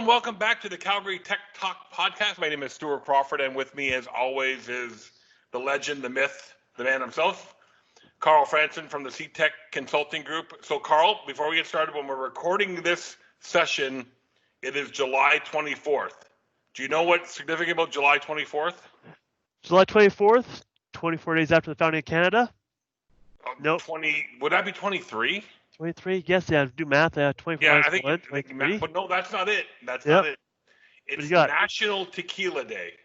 welcome back to the Calgary Tech Talk podcast. My name is Stuart Crawford, and with me, as always, is the legend, the myth, the man himself, Carl Fransen from the CTech Consulting Group. So, Carl, before we get started, when we're recording this session, it is July 24th. Do you know what's significant about July 24th? July 24th, 24 days after the founding of Canada. Nope. Would that be 23? 23, yes, yeah, do math, 24 yeah, minus 1, 23. But no, that's not it. That's not it. It's National Tequila Day.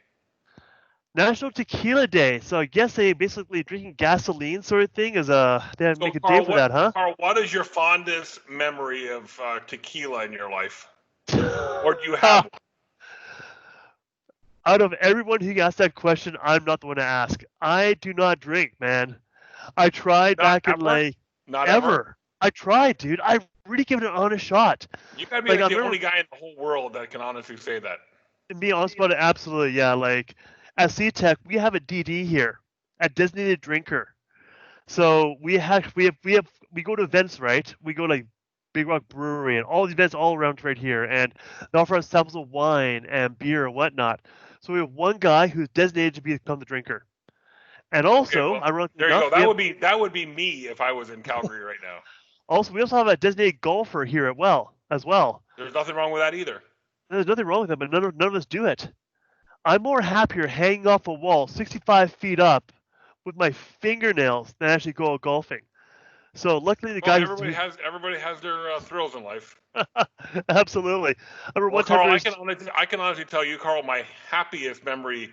National Tequila Day. So I guess they basically drinking gasoline sort of thing is they had to make a day for that, huh? Carl, what is your fondest memory of tequila in your life? Or do you have one? Out of everyone who asked that question, I'm not the one to ask. I do not drink, man. I tried Not ever. I tried, dude. I've really given it an honest shot. You gotta be the only guy in the whole world that can honestly say that. To be honest about it, absolutely, yeah. Like at CTech, we have a DD here, a designated drinker. So we go to events, right? We go like Big Rock Brewery and all the events all around right here, and they offer us samples of wine and beer and whatnot. So we have one guy who's designated to become the drinker. And also, there you go. That would be me if I was in Calgary right now. Also, we also have a designated golfer here as well. There's nothing wrong with that either. There's nothing wrong with that, but none of us do it. I'm more happier hanging off a wall 65 feet up with my fingernails than actually go golfing. So luckily the guy everybody has their thrills in life. Absolutely. Carl, I can honestly tell you, Carl, my happiest memory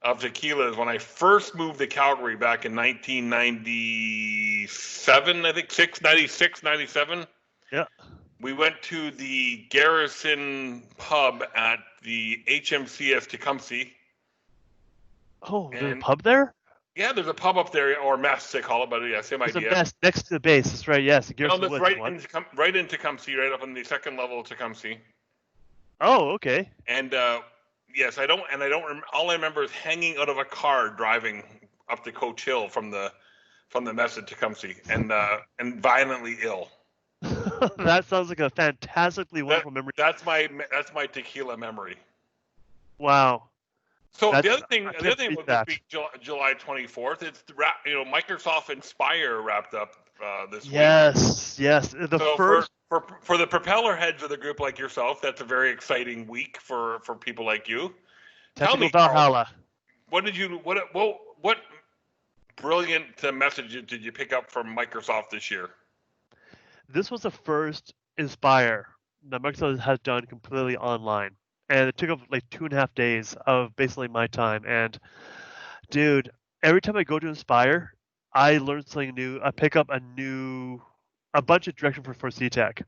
of tequila is when I first moved to Calgary back in 1997, I think, 96, 97. Yeah. We went to the Garrison pub at the HMCS Tecumseh. Oh, there's a pub there? Yeah, there's a pub up there, or mess they call it, but yeah, same idea. It's next to the base, that's right, yes. That's right in Tecumseh, right up on the second level of Tecumseh. Oh, okay. And yes, I don't all I remember is hanging out of a car driving up to Coach Hill from the mess at Tecumseh and violently ill. That sounds like a fantastically wonderful memory. That's my tequila memory. Wow. So the other thing with this week, July 24th, it's Microsoft Inspire wrapped up this week. Yes. For the propeller heads of the group like yourself, that's a very exciting week for people like you. Tell me, Valhalla. Carl, what brilliant message did you pick up from Microsoft this year? This was the first Inspire that Microsoft has done completely online. And it took up like 2.5 days of basically my time. And dude, every time I go to Inspire, I learn something new. I pick up a bunch of direction for CTech.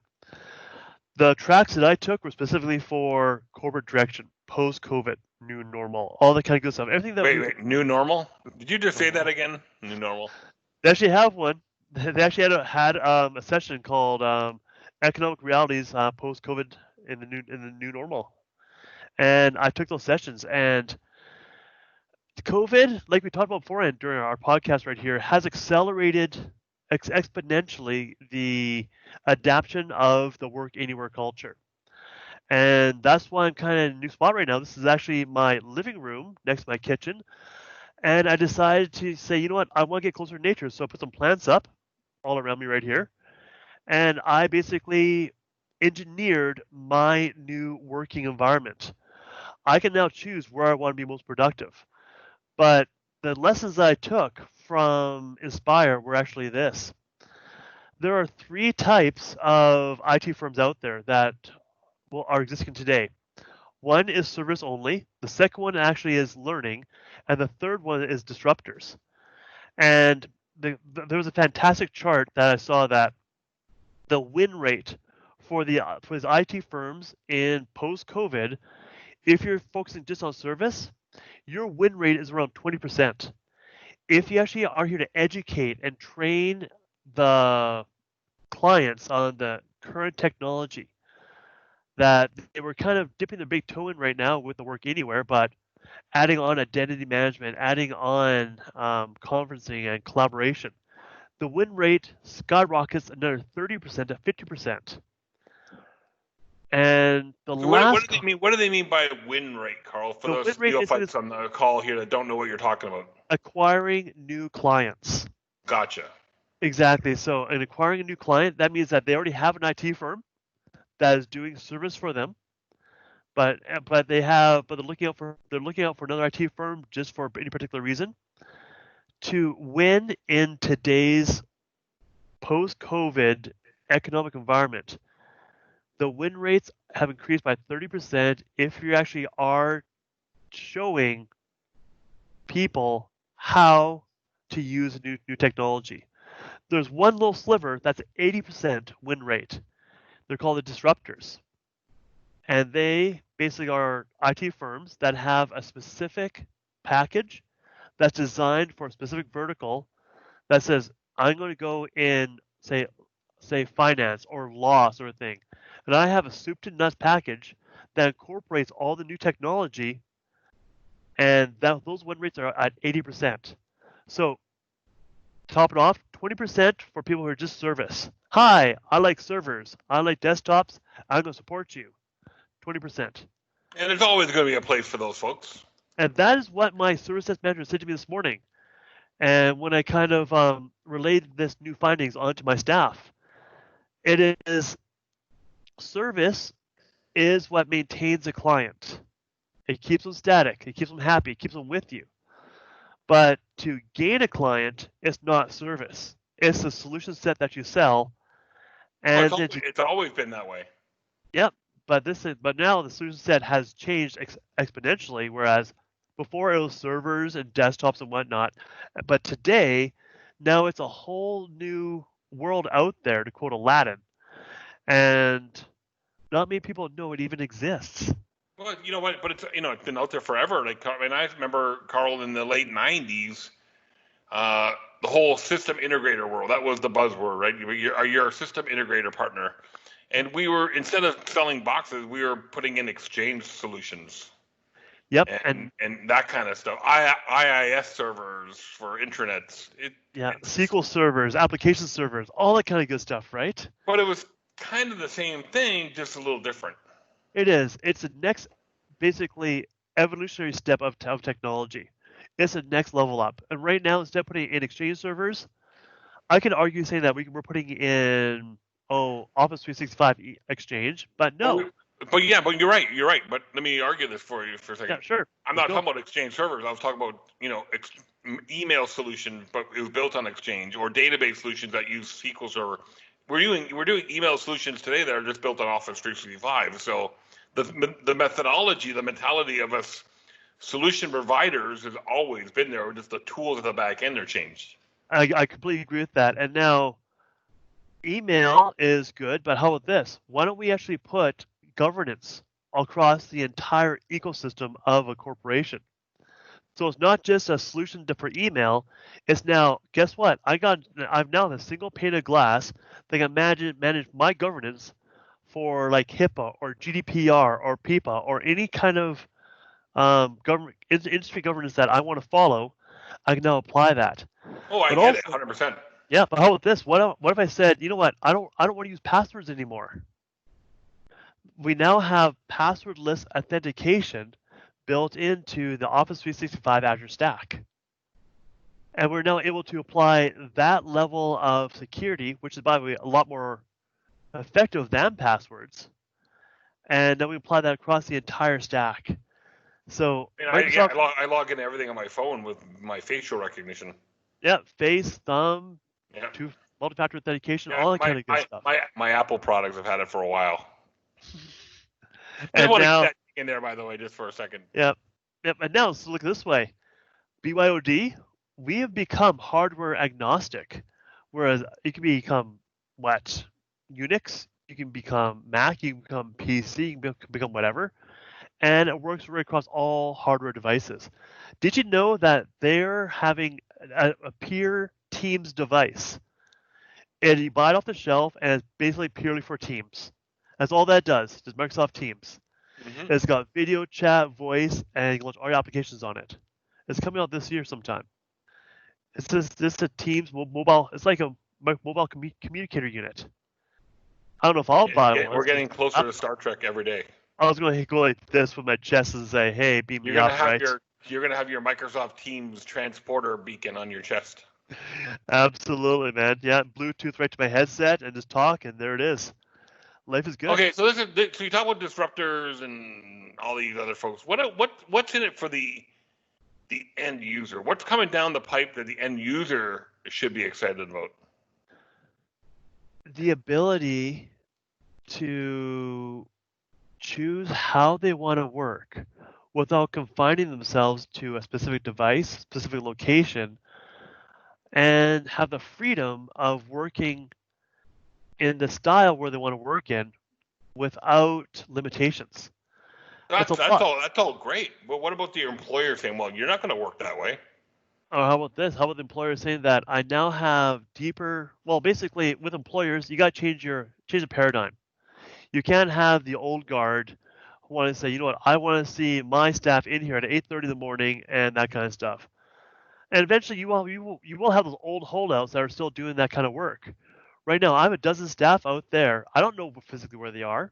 The tracks that I took were specifically for corporate direction, post-COVID, new normal, all that kind of good stuff. Everything that Wait, new normal? Did you just say that again? New normal. They actually have one. They actually had a session called Economic Realities post-COVID in the new normal. And I took those sessions, and COVID, like we talked about beforehand during our podcast right here, has accelerated exponentially the adaptation of the work anywhere culture. And that's why I'm kind of in a new spot right now. This is actually my living room next to my kitchen. And I decided to say, you know what, I want to get closer to nature. So I put some plants up all around me right here. And I basically engineered my new working environment. I can now choose where I want to be most productive. But the lessons that I took from Inspire were actually this. There are 3 types of IT firms out there that are existing today. One is service only. The second one actually is learning. And the third one is disruptors. And there was a fantastic chart that I saw that the win rate for these IT firms in post-COVID, if you're focusing just on service, your win rate is around 20%. If you actually are here to educate and train the clients on the current technology that they were kind of dipping their big toe in right now with the work anywhere, but adding on identity management, adding on conferencing and collaboration, the win rate skyrockets another 30% to 50%. And the So what last, do they mean? What do they mean by win rate, Carl? For the win those rate basically neophytes is on the call here that don't know what you're talking about. acquiring new clients. Gotcha. Exactly. So in acquiring a new client, that means that they already have an IT firm that is doing service for them, but they're looking out for another IT firm just for any particular reason. To win in today's post-COVID economic environment, the win rates have increased by 30% if you actually are showing people how to use new technology. There's one little sliver that's 80% win rate. They're called the disruptors. And they basically are IT firms that have a specific package that's designed for a specific vertical that says, I'm going to go in, say finance or law sort of thing. And I have a soup to nuts package that incorporates all the new technology, and those win rates are at 80%. So top it off, 20% for people who are just service. Hi, I like servers. I like desktops. I'm going to support you. 20%. And there's always going to be a place for those folks. And that is what my service desk manager said to me this morning. And when I kind of relayed this new findings onto my staff, it is service is what maintains a client. It keeps them static. It keeps them happy. It keeps them with you. But to gain a client, it's not service. It's the solution set that you sell. And it's always been that way. Yep. But now the solution set has changed exponentially, whereas before it was servers and desktops and whatnot. But today, now it's a whole new world out there, to quote Aladdin. And not many people know it even exists. Well, you know what? But it's been out there forever. Like, I mean, I remember, Carl, in the late '90s, the whole system integrator world. That was the buzzword, right? You're a system integrator partner, and we were, instead of selling boxes, we were putting in exchange solutions. Yep, and that kind of stuff. IIS servers for intranets. SQL servers, application servers, all that kind of good stuff, right? But it was kind of the same thing, just a little different. It is. It's the next, basically, evolutionary step of technology. It's the next level up. And right now, instead of putting in exchange servers, I could argue saying that we're putting in Office 365 Exchange, but no. But you're right. You're right. But let me argue this for you for a second. Yeah, sure. I'm not talking about Exchange servers. I was talking about email solutions, but it was built on Exchange, or database solutions that use SQL Server. We're doing email solutions today that are just built on Office 365. So the methodology, the mentality of us solution providers has always been there. Just the tools at the back end are changed. I completely agree with that. And now, email is good, but how about this? Why don't we actually put governance across the entire ecosystem of a corporation? So it's not just a solution for email. It's now, guess what? I've now a single pane of glass that can manage my governance for like HIPAA or GDPR or PIPA or any kind of government industry governance that I want to follow. I can now apply that. Oh, I get it, 100%. Yeah, but how about this? What if I said, you know what? I don't want to use passwords anymore. We now have passwordless authentication built into the Office 365 Azure Stack. And we're now able to apply that level of security, which is, by the way, a lot more effective than passwords. And then we apply that across the entire stack. So I log into everything on my phone with my facial recognition. Yeah, face, thumb, multi-factor authentication, all that kind of good stuff. My Apple products have had it for a while. And I want to now, get that in there, by the way, just for a second. Yep. And now, so look this way. BYOD, we have become hardware agnostic, whereas you can become Unix, you can become Mac, you can become PC, you can become whatever, and it works right across all hardware devices. Did you know that they're having a peer Teams device, and you buy it off the shelf, and it's basically purely for Teams. That's all that does, just Microsoft Teams. Mm-hmm. It's got video, chat, voice, and you can launch all your applications on it. It's coming out this year sometime. It's just a Teams mobile. It's like a mobile communicator unit. I don't know if I'll buy one. We're getting closer to Star Trek every day. I was going to go like this with my chest and say, "Hey, beam me up," right? You're gonna have your Microsoft Teams transporter beacon on your chest. Absolutely, man. Yeah, Bluetooth right to my headset and just talk, and there it is. Life is good. Okay, so so you talk about disruptors and all these other folks. What's in it for the end user? What's coming down the pipe that the end user should be excited about? The ability to choose how they want to work without confining themselves to a specific device, specific location, and have the freedom of working in the style where they want to work in without limitations. That's all great. But what about the employer saying, "Well, you're not going to work that way"? Or how about this? How about the employer saying that I now have deeper? Well, basically, with employers, you got to change the paradigm. You can't have the old guard who want to say, you know what, I want to see my staff in here at 8:30 in the morning and that kind of stuff. And eventually, you will have those old holdouts that are still doing that kind of work. Right now, I have a dozen staff out there. I don't know physically where they are,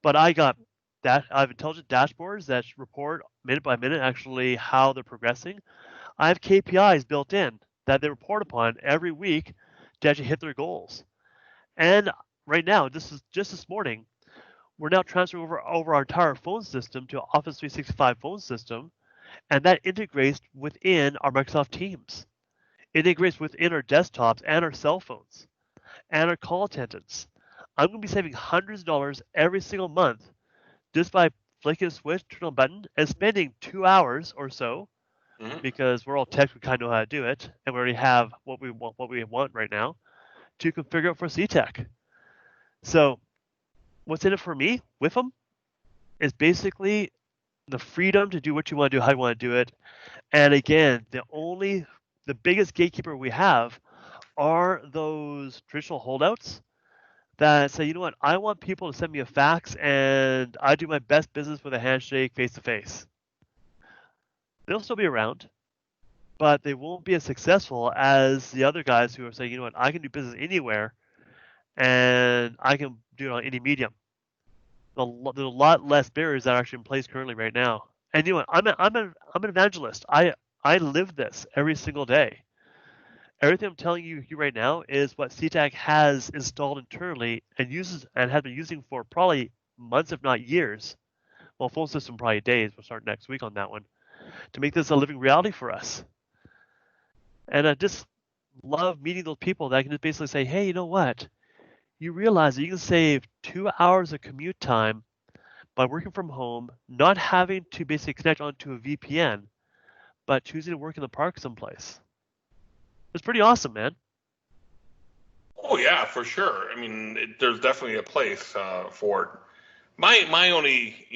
but I have intelligent dashboards that report minute by minute actually how they're progressing. I have KPIs built in that they report upon every week to actually hit their goals. And right now, this morning, we're now transferring over our entire phone system to Office 365 phone system, and that integrates within our Microsoft Teams. It integrates within our desktops and our cell phones and our call attendants. I'm going to be saving hundreds of dollars every single month just by flicking a switch, turning on a button, and spending 2 hours or so, because we're all tech, we kind of know how to do it, and we already have what we want right now, to configure it for CTech. So what's in it for me with them is basically the freedom to do what you want to do, how you want to do it. And again, the biggest gatekeeper we have are those traditional holdouts that say, you know what, I want people to send me a fax and I do my best business with a handshake face to face. They'll still be around, but they won't be as successful as the other guys who are saying, you know what, I can do business anywhere and I can do it on any medium. There's a lot less barriers that are actually in place currently right now. And you know what, I'm an evangelist. I live this every single day. Everything I'm telling you right now is what CTech has installed internally and uses and has been using for probably months, if not years. Well, phone system probably days. We'll start next week on that one to make this a living reality for us. And I just love meeting those people that can just basically say, hey, you know what? You realize that you can save 2 hours of commute time by working from home, not having to basically connect onto a VPN, but choosing to work in the park someplace. It's pretty awesome, man. Oh yeah, for sure. I mean, there's definitely a place for it. My only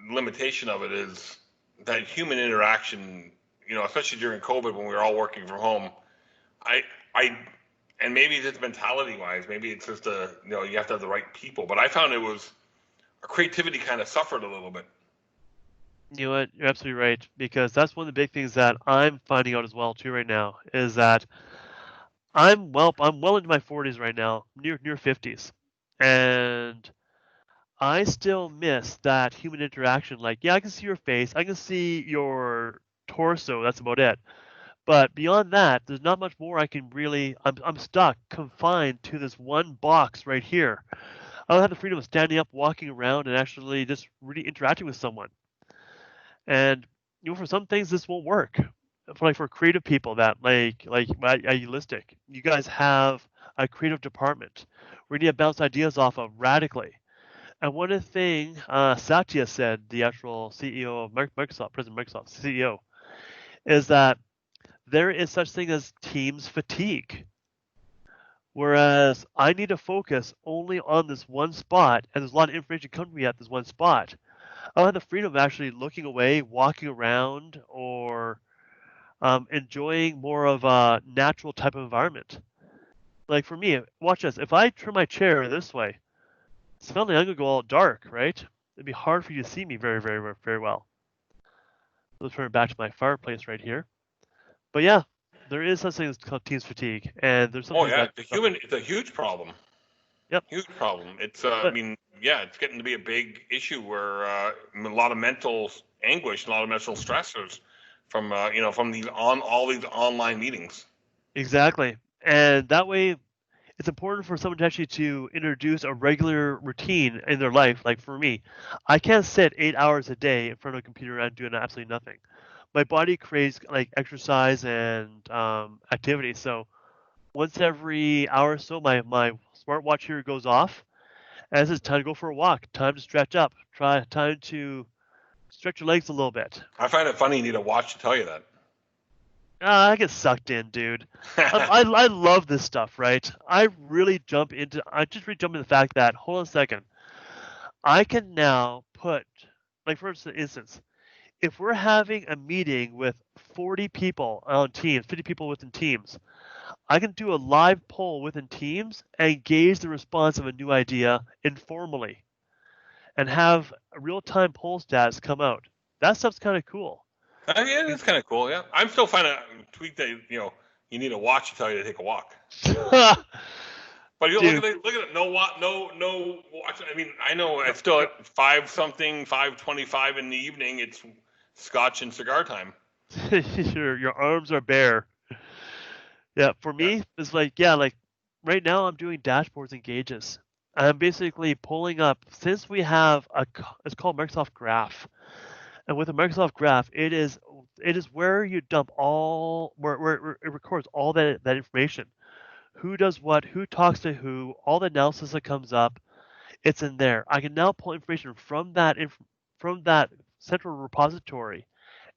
limitation of it is that human interaction. Especially during COVID when we were all working from home. I and maybe it's mentality wise, maybe it's just you have to have the right people. But I found our creativity kind of suffered a little bit. You know what? You're absolutely right, because that's one of the big things that I'm finding out as well too right now is that I'm well into my 40s right now, near 50s, and I still miss that human interaction. Like, yeah, I can see your face, I can see your torso. That's about it. But beyond that, there's not much more I can really. I'm stuck, confined to this one box right here. I don't have the freedom of standing up, walking around, and actually just really interacting with someone. And for some things this won't work. For creative people that like idealistic, you guys have a creative department where you need to bounce ideas off of radically. And one of the things Satya said, the actual CEO of Microsoft, President of Microsoft, CEO, is that there is such thing as teams fatigue. Whereas I need to focus only on this one spot, and there's a lot of information coming to me at this one spot. I have the freedom of actually looking away, walking around, or enjoying more of a natural type of environment. Like for me, watch this. If I turn my chair this way, suddenly I'm going to go all dark, right? It'd be hard for you to see me very, very, very well. Let's turn it back to my fireplace right here. But yeah, there is such thing as called teams fatigue, and there's something it's a huge problem. Yep. Huge problem. It's, I But mean, yeah, it's getting to be a big issue where a lot of mental anguish, a lot of mental stressors from, from all these online meetings. exactly. And that way, it's important for someone to actually to introduce a regular routine in their life. Like for me, I can't sit 8 hours a day in front of a computer and doing absolutely nothing. My body craves like exercise and activity. So once every hour or so, my smartwatch here goes off, and it's time to go for a walk, time to stretch up, time to stretch your legs a little bit. I find it funny you need a watch to tell you that. I get sucked in, dude. I love this stuff, right? I just really jump into the fact that, hold on a second, I can now put, like for instance, if we're having a meeting with 40 people on Teams, 50 people within Teams, I can do a live poll within Teams and gauge the response of a new idea informally and have real-time poll stats come out. That stuff's kind of cool. Yeah, that's kind of cool. Yeah, I'm still finding a tweet that you need a watch to tell you to take a walk. But you Dude, look at it. No what? No watch. I mean, I know it's still at 5:25 in the evening. It's scotch and cigar time. your arms are bare. Yeah, for Yeah. me, it's like, yeah, like right now I'm doing dashboards and gauges. I'm basically pulling up, since we have it's called Microsoft Graph. And with a Microsoft Graph, it is where you dump where it records all that information. Who does what, who talks to who, all the analysis that comes up, it's in there. I can now pull information from that central repository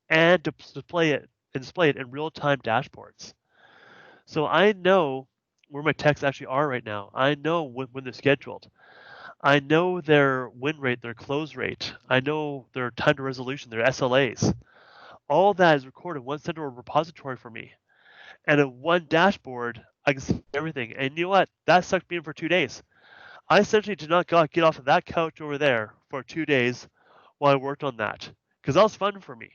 and display it in real-time dashboards. So I know where my texts actually are right now. I know when they're scheduled. I know their win rate, their close rate. I know their time to resolution, their SLAs. All that is recorded in one central repository for me. And in one dashboard, I can see everything. And you know what? That sucked me in for 2 days. I essentially did not get off of that couch over there for 2 days while I worked on that because that was fun for me.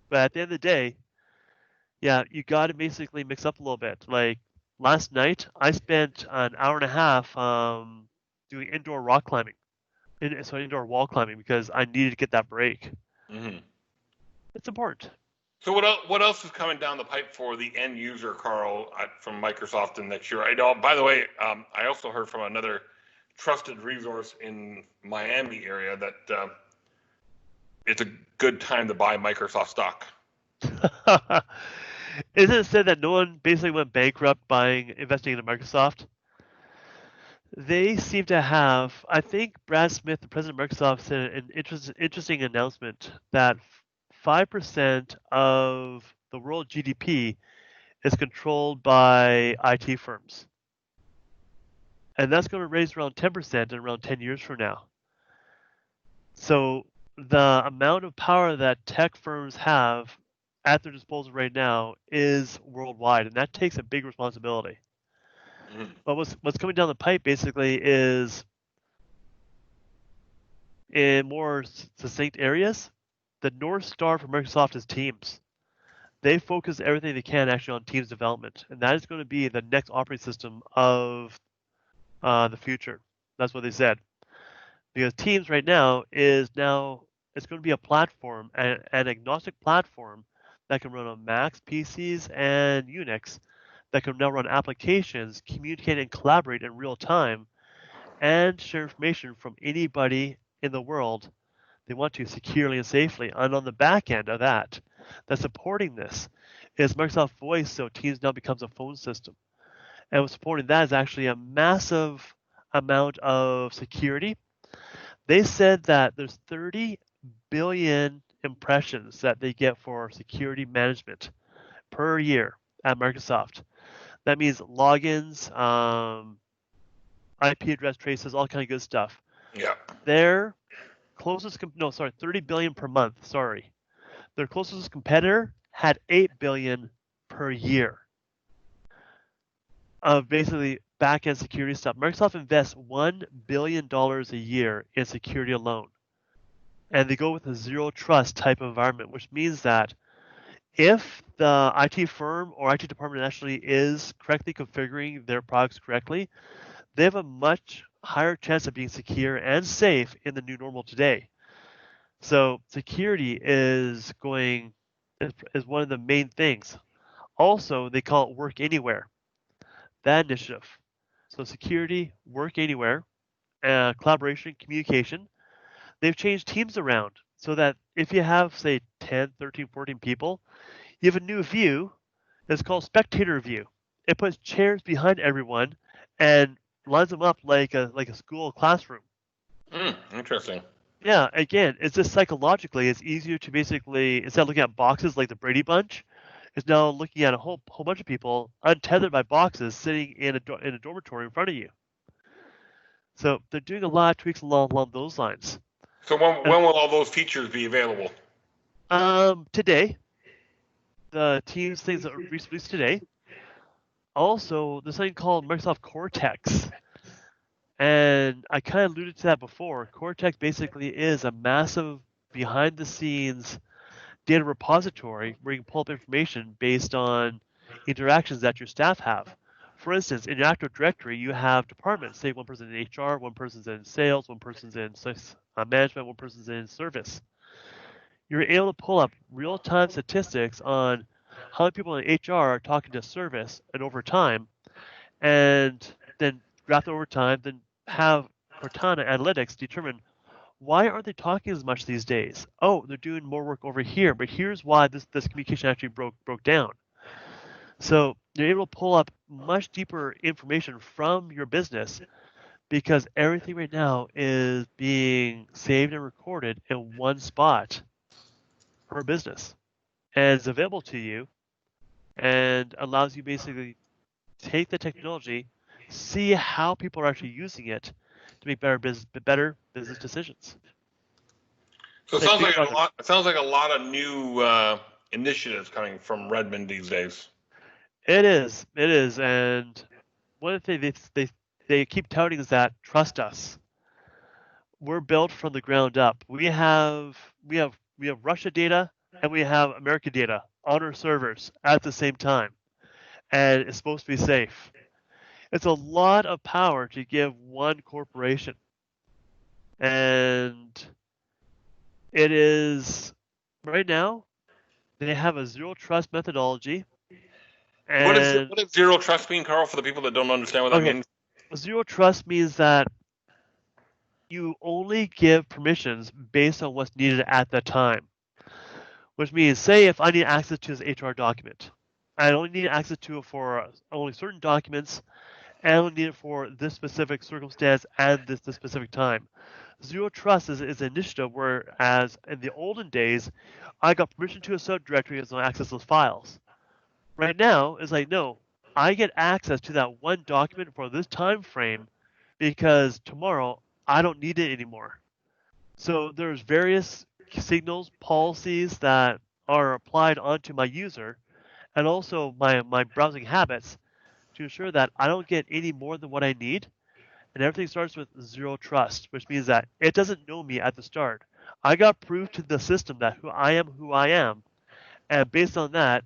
But at the end of the day, yeah, you got to basically mix up a little bit. Like last night, I spent an hour and a half doing indoor rock climbing, indoor wall climbing because I needed to get that break. Hmm. It's important. So what else is coming down the pipe for the end user, Carl, from Microsoft in next year? I know. By the way, I also heard from another trusted resource in Miami area that it's a good time to buy Microsoft stock. Isn't it said that no one basically went bankrupt investing in Microsoft? They seem to have. I think Brad Smith, the president of Microsoft, said an interesting announcement that 5% of the world GDP is controlled by IT firms, and that's going to raise around 10% in around 10 years from now. So the amount of power that tech firms have at their disposal right now is worldwide, and that takes a big responsibility. Mm-hmm. But what's coming down the pipe basically is in more succinct areas. The North Star for Microsoft is Teams. They focus everything they can actually on Teams development, and that is going to be the next operating system of the future. That's what they said. Because Teams right now it's going to be a platform, an agnostic platform that can run on Macs, PCs, and Unix, that can now run applications, communicate and collaborate in real time, and share information from anybody in the world they want to securely and safely. And on the back end of that's supporting this is Microsoft Voice, so Teams now becomes a phone system. And what's supporting that is actually a massive amount of security. They said that there's 30 billion impressions that they get for security management per year at Microsoft. That means logins, IP address traces, all kind of good stuff. Yeah. Their 30 billion per month. Sorry, their closest competitor had 8 billion per year of basically back-end security stuff. Microsoft invests $1 billion a year in security alone. And they go with a zero trust type of environment, which means that if the IT firm or IT department actually is correctly configuring their products correctly, they have a much higher chance of being secure and safe in the new normal today. So security is one of the main things. Also, they call it work anywhere, that initiative. So security, work anywhere, collaboration, communication. They've changed teams around so that if you have, say, 10, 13, 14 people, you have a new view that's called spectator view. It puts chairs behind everyone and lines them up like a school classroom. Interesting. Yeah, again, it's just psychologically, it's easier to basically, instead of looking at boxes like the Brady Bunch, it's now looking at a whole bunch of people untethered by boxes sitting in a dormitory in front of you. So they're doing a lot of tweaks along those lines. So when will all those features be available? Today, the Teams things that were released today. Also, there's something called Microsoft Cortex. And I kind of alluded to that before. Cortex basically is a massive behind the scenes data repository where you can pull up information based on interactions that your staff have. For instance, in your Active Directory, you have departments. Say one person's in HR, one person's in sales, one person's in management, one person's in service. You're able to pull up real-time statistics on how many people in HR are talking to service and over time, and then graph it over time, then have Cortana Analytics determine why aren't they talking as much these days? Oh, they're doing more work over here, but here's why this communication actually broke down. So you're able to pull up much deeper information from your business because everything right now is being saved and recorded in one spot per business, and it's available to you and allows you basically take the technology, see how people are actually using it to make better business decisions. So it sounds like a lot. It sounds like a lot of new initiatives coming from Redmond these days. It is, and one of the things they keep touting is that trust us. We're built from the ground up. We have Russia data and we have America data on our servers at the same time, and it's supposed to be safe. It's a lot of power to give one corporation, and it is right now they have a zero trust methodology. And what does zero trust mean, Carl, for the people that don't understand what that means? Zero trust means that you only give permissions based on what's needed at the time. Which means, say if I need access to this HR document, I only need access to it for only certain documents, and I only need it for this specific circumstance and this specific time. Zero Trust is an initiative whereas in the olden days, I got permission to a subdirectory and so I access those files. Right now, it's like, no, I get access to that one document for this time frame because tomorrow I don't need it anymore. So there's various signals, policies that are applied onto my user and also my browsing habits to ensure that I don't get any more than what I need. And everything starts with zero trust, which means that it doesn't know me at the start. I got proof to the system that who I am, and based on that,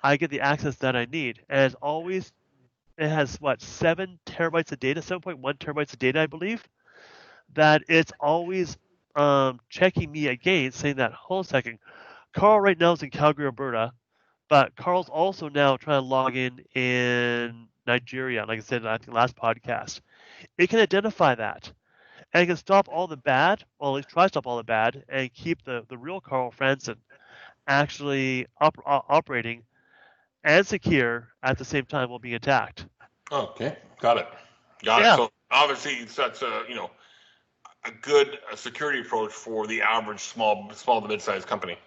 I get the access that I need. And it has what 7 terabytes of data, 7.1 terabytes of data, I believe. That it's always checking me against, saying that hold on a second, Carl right now is in Calgary, Alberta, but Carl's also now trying to log in Nigeria. Like I said, I think last podcast, it can identify that. And it can stop all the bad, or at least try to stop all the bad, and keep the real Carl Fransen actually operating and secure at the same time while being attacked. Okay, got it. So obviously, that's a good security approach for the average small to mid-sized company.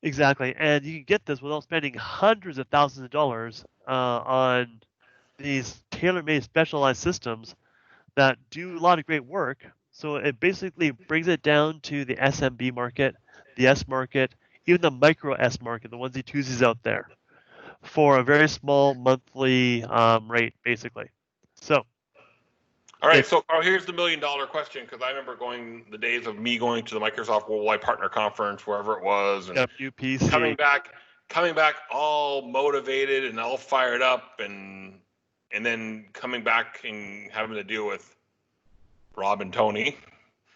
Exactly, and you can get this without spending hundreds of thousands of dollars on these tailor-made specialized systems that do a lot of great work. So it basically brings it down to the SMB market, the S market, even the micro S market, the onesie twosies out there, for a very small monthly rate, basically. So. All right, so Carl, here's the $1 million question, because I remember the days of me going to the Microsoft Worldwide Partner Conference, wherever it was, and WPC. coming back all motivated and all fired up, and and then coming back and having to deal with Rob and Tony,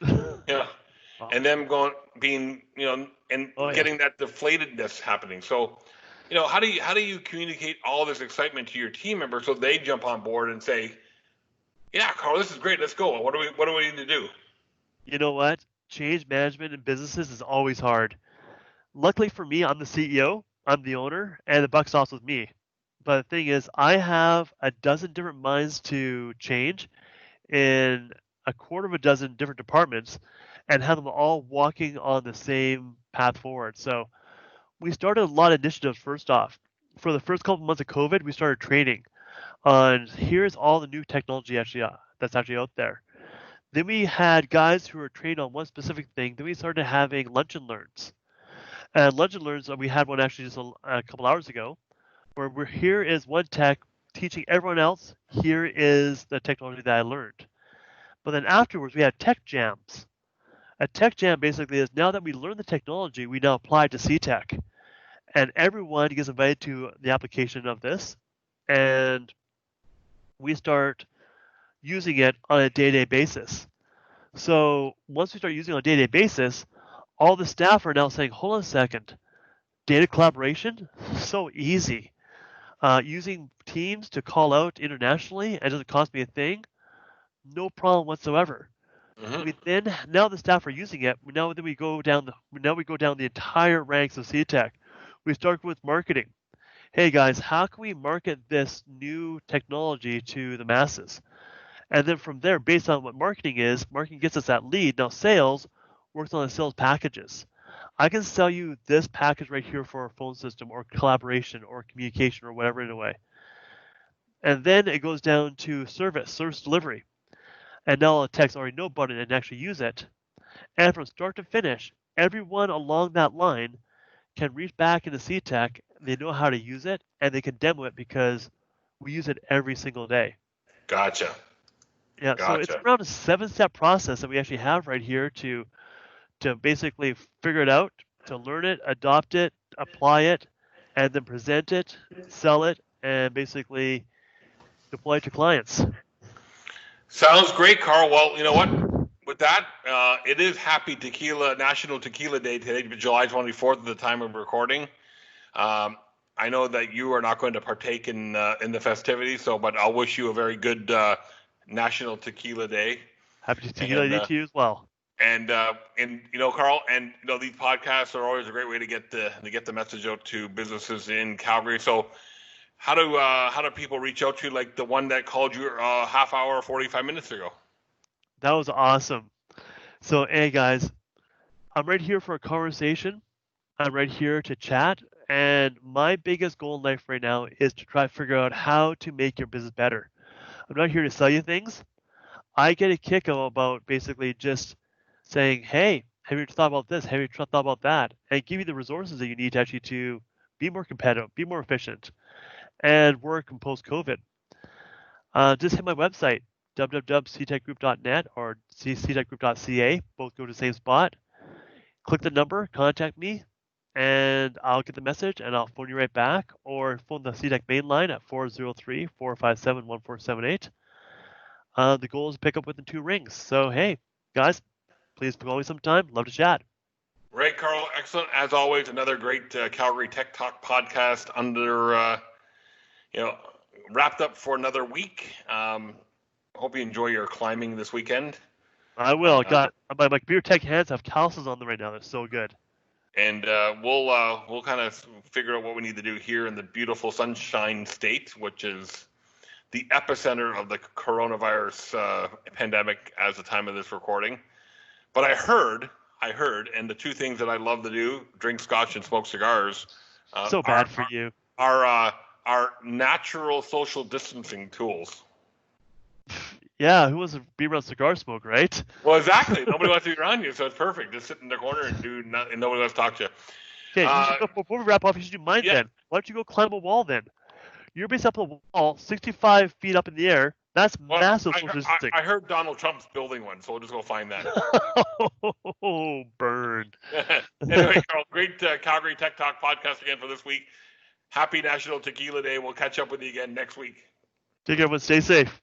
and them being, and getting that deflatedness happening. So, how do you communicate all this excitement to your team members so they jump on board and say, yeah, Carl, this is great. Let's go. What do we need to do? You know what? Change management in businesses is always hard. Luckily for me, I'm the CEO, I'm the owner, and the buck stops with me. But the thing is, I have a dozen different minds to change in a quarter of a dozen different departments and have them all walking on the same path forward. So we started a lot of initiatives first off. For the first couple months of COVID, we started training on here's all the new technology that's actually out there. Then we had guys who were trained on one specific thing. Then we started having lunch and learns. And lunch and learns, we had one actually just a couple hours ago, where here is one tech teaching everyone else, here is the technology that I learned. But then afterwards, we had tech jams. A tech jam basically is now that we learn the technology, we now apply it to CTech. And everyone gets invited to the application of this. And we start using it on a day-to-day basis. So once we start using it on a day-to-day basis, all the staff are now saying, hold on a second, data collaboration, so easy. Using Teams to call out internationally, and it doesn't cost me a thing, no problem whatsoever. Mm-hmm. Now the staff are using it. Now we go down the entire ranks of CTech. We start with marketing. Hey guys, how can we market this new technology to the masses? And then from there, based on what marketing is, marketing gets us that lead. Now sales works on the sales packages. I can sell you this package right here for a phone system or collaboration or communication or whatever in a way. And then it goes down to service delivery. And now the techs already know about it and actually use it. And from start to finish, everyone along that line can reach back into CTech. They know how to use it and they can demo it because we use it every single day. Gotcha. Yeah, so it's around a 7-step process that we actually have right here to basically figure it out, to learn it, adopt it, apply it, and then present it, sell it, and basically deploy it to clients. Sounds great, Carl. Well, you know what? With that, it is National Tequila Day today, July 24th at the time of recording. I know that you are not going to partake in the festivities, but I'll wish you a very good National Tequila Day. Happy Tequila Day to you as well. And Carl, and these podcasts are always a great way to get the message out to businesses in Calgary. So how do people reach out to you, like the one that called you a half hour or 45 minutes ago? That was awesome. So hey guys, I'm right here for a conversation. I'm right here to chat. And my biggest goal in life right now is to try to figure out how to make your business better. I'm not here to sell you things. I get a kick about basically just saying, hey, have you thought about this? Have you thought about that? And give you the resources that you need to actually to be more competitive, be more efficient, and work in post-COVID. Just hit my website, www.ctechgroup.net or ctechgroup.ca. Both go to the same spot. Click the number, contact me, and I'll get the message and I'll phone you right back, or phone the CTech main line at 403-457-1478. The goal is to pick up within 2 rings. So, hey, guys, please call me sometime. Love to chat. Right, Carl. Excellent. As always, another great Calgary Tech Talk podcast wrapped up for another week. Hope you enjoy your climbing this weekend. I will. My Beer Tech hands have calluses on them right now. They're so good. And we'll kind of figure out what we need to do here in the beautiful Sunshine State, which is the epicenter of the coronavirus pandemic as the time of this recording. But I heard, and the 2 things that I love to do, drink scotch and smoke cigars. So bad for you. Are natural social distancing tools. Yeah, who wants to be around cigar smoke, right? Well, exactly. Nobody wants to be around you, so it's perfect. Just sit in the corner and and nobody wants to talk to you. Okay, before we wrap up, you should do mine then. Why don't you go climb a wall then? You're based up on a wall, 65 feet up in the air. That's massive social distancing. I heard Donald Trump's building one, so we'll just go find that. Oh, burned. Anyway, Carl, great Calgary Tech Talk podcast again for this week. Happy National Tequila Day. We'll catch up with you again next week. Take care, everyone. Stay safe.